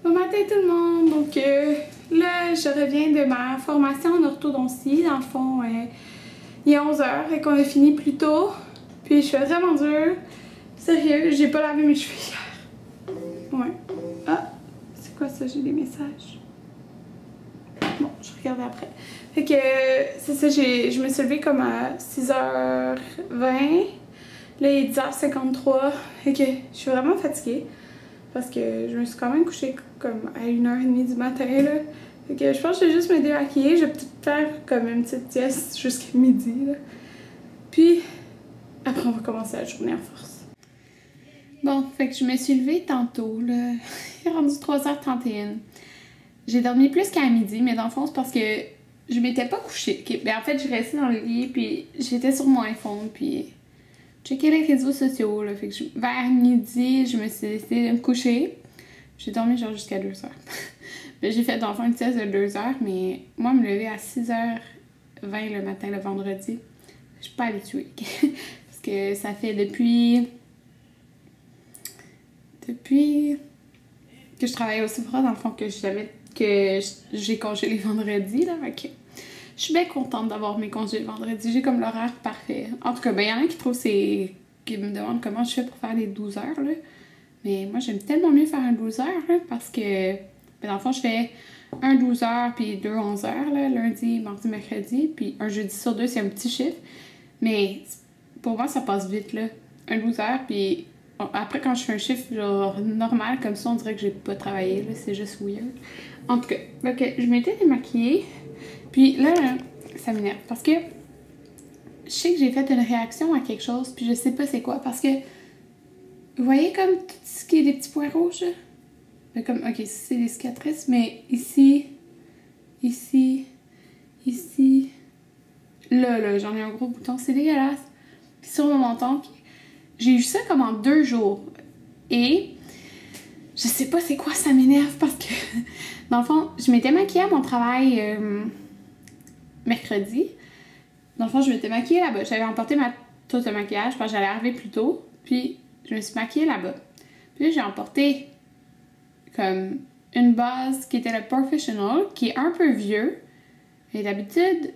Bon matin tout le monde! Donc là, je reviens de ma formation en orthodontie. Dans le fond, il est 11h et qu'on a fini plus tôt. Puis je suis vraiment dure. Sérieux, j'ai pas lavé mes cheveux hier. Ouais. Ah, c'est quoi ça? J'ai des messages. Bon, je regarde après. Fait que c'est ça, je me suis levée comme à 6h20. Là, il est 10h53. Fait que je suis vraiment fatiguée. Parce que je me suis quand même couchée comme à 1h30 du matin là. Fait que je pense que je vais juste me démaquiller. Je vais peut-être faire comme une petite sieste jusqu'à midi là. Puis après on va commencer la journée en force. Bon, fait que je me suis levée tantôt là. Il est rendu 3h31. J'ai dormi plus qu'à midi, mais dans le fond c'est parce que je m'étais pas couchée. Okay? Ben, en fait je restais dans le lit puis j'étais sur mon iPhone puis checker les réseaux sociaux, là. Fait que vers midi, je me suis décidée de me coucher. J'ai dormi genre jusqu'à 2h. J'ai fait dans le fond une sieste de 2h, mais moi, me lever à 6h20 le matin, le vendredi, je suis pas habituée. Parce que ça fait depuis que je travaille au Sephora, dans le fond, que j'ai congé les vendredis, là. Fait que je suis bien contente d'avoir mes congés le vendredi. J'ai comme l'horaire parfait. En tout cas, ben, il y en a qui me demandent comment je fais pour faire les 12 heures, là. Mais moi, j'aime tellement mieux faire un 12 heures, là, parce que, ben, dans le fond, je fais un 12 heures puis deux 11 heures, là, lundi, mardi, mercredi. Puis un jeudi sur deux, c'est un petit chiffre. Mais pour moi, ça passe vite, là. Un 12 heures, puis après, quand je fais un chiffre genre normal, comme ça, on dirait que j'ai pas travaillé, là. C'est juste weird. En tout cas, ok, je m'étais démaquillée. Puis là, ça m'énerve parce que je sais que j'ai fait une réaction à quelque chose, puis je sais pas c'est quoi, parce que vous voyez comme tout ce qui est des petits points rouges, là? Ben comme, ok, c'est des cicatrices, mais ici, là, j'en ai un gros bouton, c'est dégueulasse. Puis sur mon menton, j'ai eu ça comme en 2 jours, et je sais pas c'est quoi, ça m'énerve parce que, dans le fond, je m'étais maquillée à mon travail mercredi. Dans le fond, je m'étais maquillée là-bas. J'avais emporté ma trousse de maquillage parce que j'allais arriver plus tôt. Puis, je me suis maquillée là-bas. Puis là, j'ai emporté comme une base qui était le Professional, qui est un peu vieux. Et d'habitude,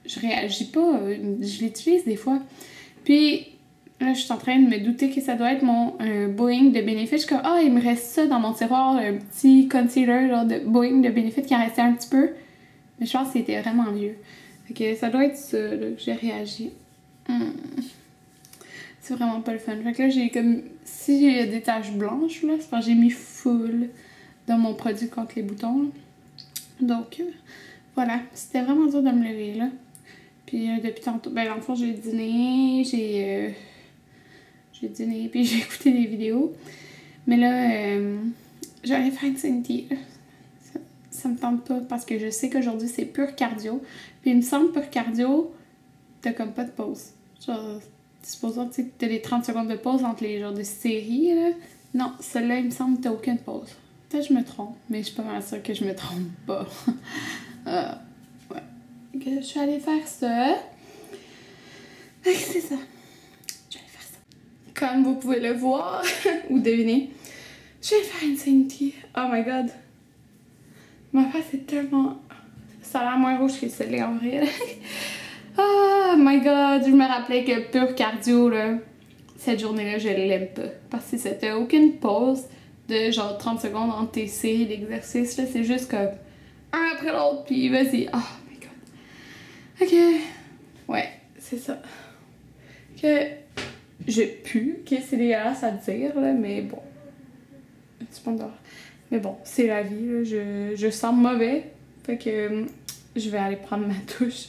je réagis pas. Je l'utilise des fois. Puis, là, je suis en train de me douter que ça doit être mon Boeing de Benefit. Je suis comme, ah, il me reste ça dans mon tiroir, un petit concealer genre de Boeing de Benefit qui en restait un petit peu. Mais je pense que c'était vraiment vieux. Fait que ça doit être ça là, que j'ai réagi. C'est vraiment pas le fun. Fait que là, j'ai comme... Si j'ai des taches blanches, là, c'est parce que j'ai mis full dans mon produit contre les boutons. Là. Donc, voilà. C'était vraiment dur de me lever, là. Puis depuis tantôt... Ben, dans le fond, j'ai dîné, puis j'ai écouté des vidéos. Mais là, j'allais faire une Cinti, là. Ça me tente pas parce que je sais qu'aujourd'hui c'est pur cardio. Puis il me semble pur cardio, t'as comme pas de pause. Genre, supposons que t'as les 30 secondes de pause entre les genres de séries, là. Non, celle-là, il me semble que t'as aucune pause. Peut-être que je me trompe, mais je suis pas mal sûre que je me trompe pas. Ouais. Donc, je suis allée faire ça. C'est ça. Je vais aller faire ça. Comme vous pouvez le voir ou deviner, je vais faire une Cinti. Oh my god. Ma face est tellement... Ça a l'air moins rouge que celle-là en vrai. Oh my god, je me rappelais que pur cardio, là, cette journée-là, je l'aime pas. Parce que c'était aucune pause de genre 30 secondes entre tes séries d'exercices. C'est juste comme un après l'autre, puis vas-y. Oh my god. Ok. Ouais, c'est ça. Que je pue, que c'est dégueulasse à dire, là, mais bon. Un petit peu d'or. Mais bon, c'est la vie, là. Je sens mauvais. Fait que je vais aller prendre ma douche.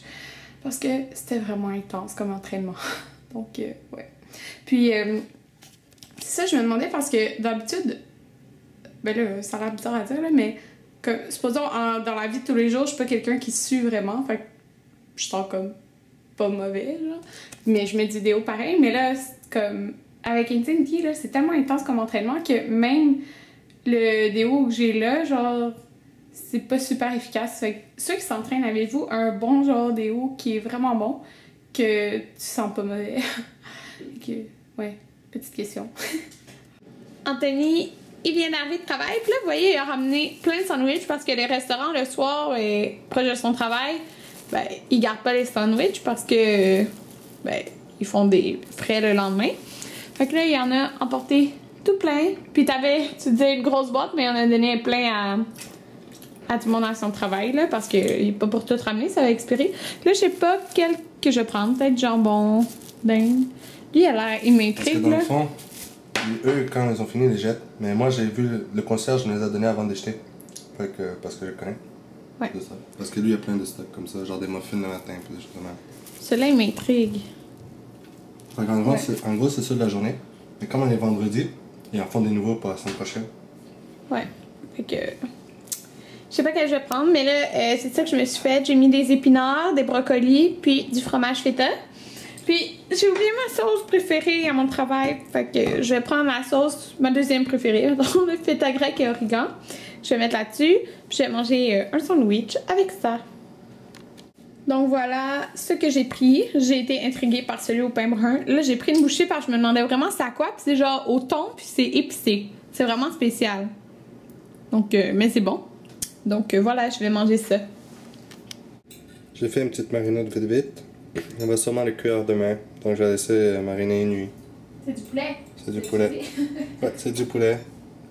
Parce que c'était vraiment intense comme entraînement. Donc, ouais. Puis, c'est ça, je me demandais parce que d'habitude, ben là, ça a l'air bizarre à dire, là, mais comme, supposons, dans la vie de tous les jours, je suis pas quelqu'un qui sue vraiment. Fait que je sens comme pas mauvais, là. Mais je mets des vidéos pareil. Mais là, comme, avec Infinity, là, c'est tellement intense comme entraînement que même le déo que j'ai là, genre, c'est pas super efficace. Fait que ceux qui s'entraînent, avez-vous un bon genre déo qui est vraiment bon, que tu sens pas mauvais? Ouais, petite question. Anthony il vient d'arriver de travail. Puis là, vous voyez, il a ramené plein de sandwichs parce que les restaurants, le soir, proche de son travail, ben, ils gardent pas les sandwichs parce que, ben, ils font des frais le lendemain. Fait que là, il en a emporté tout plein. Puis tu disais une grosse boîte, mais il en a donné plein à tout le monde à son travail, là, parce qu'il n'est pas pour tout ramener, ça va expirer. Là, je sais pas quel que je prends. Peut-être jambon, dinde. Lui, il m'intrigue, là. Parce que dans le fond, eux, quand ils ont fini, ils les jettent. Mais moi, j'ai vu le concierge nous les a donnés avant de jeter. Parce que je connais. Ouais. C'est ça. Parce que lui, il y a plein de stocks comme ça, genre des muffins le matin, puis justement. Celui-là, il m'intrigue. En gros, c'est ça de la journée. Mais comme on est vendredi, ils en font des nouveaux pour la semaine prochaine. Ouais. Fait que... Je sais pas quel je vais prendre, mais là, c'est ça que je me suis fait. J'ai mis des épinards, des brocolis, puis du fromage feta. Puis, j'ai oublié ma sauce préférée à mon travail. Fait que je vais prendre ma deuxième préférée, le feta grec et origan. Je vais mettre là-dessus, puis je vais manger un sandwich avec ça. Donc voilà ce que j'ai pris. J'ai été intriguée par celui au pain brun. Là, j'ai pris une bouchée parce que je me demandais vraiment c'est à quoi. Puis c'est genre au thon, puis c'est épicé. C'est vraiment spécial. Donc, mais c'est bon. Donc voilà, je vais manger ça. J'ai fait une petite marinade vite. On va sûrement le cuire demain. Donc je vais laisser mariner une nuit. C'est du poulet? C'est du poulet. Ouais, c'est du poulet.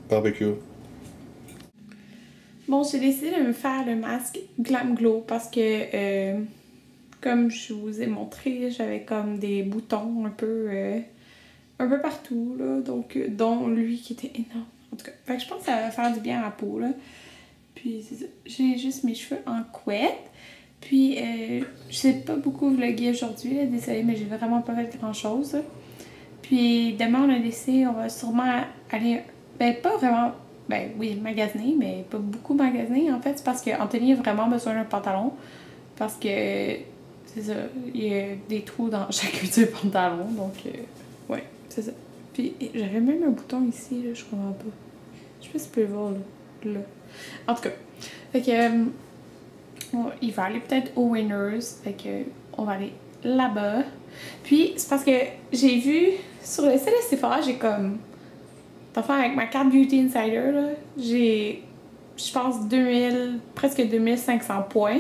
Barbecue. Bon, j'ai décidé de me faire le masque Glam Glow parce que, comme je vous ai montré, j'avais comme des boutons un peu partout, là. Donc, dont lui qui était énorme. En tout cas, fait que je pense que ça va faire du bien à la peau, là. Puis, c'est ça. J'ai juste mes cheveux en couette. Puis, je sais pas beaucoup vlogger aujourd'hui, là. Désolée, mais j'ai vraiment pas fait grand-chose. Puis, demain, on va sûrement aller... Ben, pas vraiment... Ben oui, magasiner, mais pas beaucoup magasiner en fait. C'est parce qu'Anthony a vraiment besoin d'un pantalon. Parce que, c'est ça, il y a des trous dans chacun des pantalons. Donc, ouais, c'est ça. Puis, j'avais même un bouton ici, là, je comprends pas. Je sais pas si tu peux le voir, là. En tout cas, fait que, il va aller peut-être au Winners. Fait que, on va aller là-bas. Puis, c'est parce que j'ai vu, sur le site de Sephora, j'ai comme... Enfin, avec ma carte Beauty Insider, là, j'ai, je pense, presque 2500 points.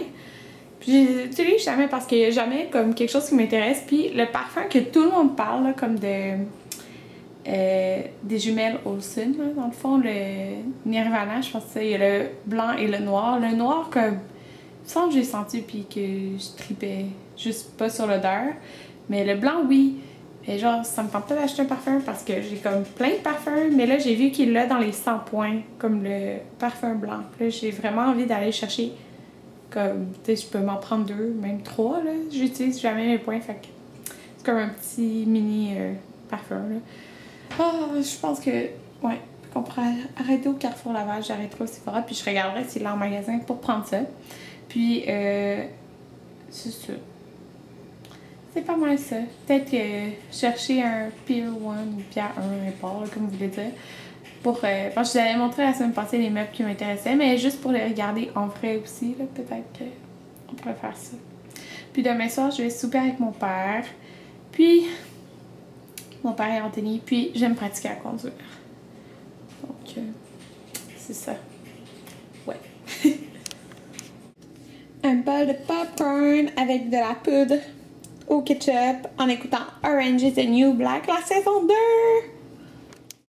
Puis je l'utilise jamais parce qu'il n'y a jamais comme quelque chose qui m'intéresse. Puis le parfum que tout le monde parle, là, comme des jumelles Olsen, là, dans le fond, le Nirvana, je pense que il y a le blanc et le noir. Le noir, comme, ça j'ai senti puis que je tripais juste pas sur l'odeur. Mais le blanc, oui. Et genre, ça me tente pas d'acheter un parfum parce que j'ai comme plein de parfums, mais là, j'ai vu qu'il l'a dans les 100 points, comme le parfum blanc. Puis là, j'ai vraiment envie d'aller chercher, comme, tu sais, je peux m'en prendre 2, même 3, là. J'utilise jamais mes points, fait que c'est comme un petit mini parfum, là. Ah, je pense que, ouais, qu'on pourrait arrêter au Carrefour Laval, j'arrêterai au Sephora, puis je regarderai s'il est en magasin pour prendre ça. Puis, c'est ça. C'est pas mal ça. Peut-être chercher un Pier 1 ou Pier 1, n'importe, comme vous voulez dire. Parce que je vous avais montré la semaine passée les meubles qui m'intéressaient, mais juste pour les regarder en vrai aussi, là, peut-être qu'on pourrait faire ça. Puis demain soir, je vais souper avec mon père. Puis, mon père et Anthony. Puis, j'aime pratiquer à conduire. Donc, c'est ça. Ouais. Un bol de popcorn avec de la poudre au ketchup en écoutant Orange is the New Black, la saison 2!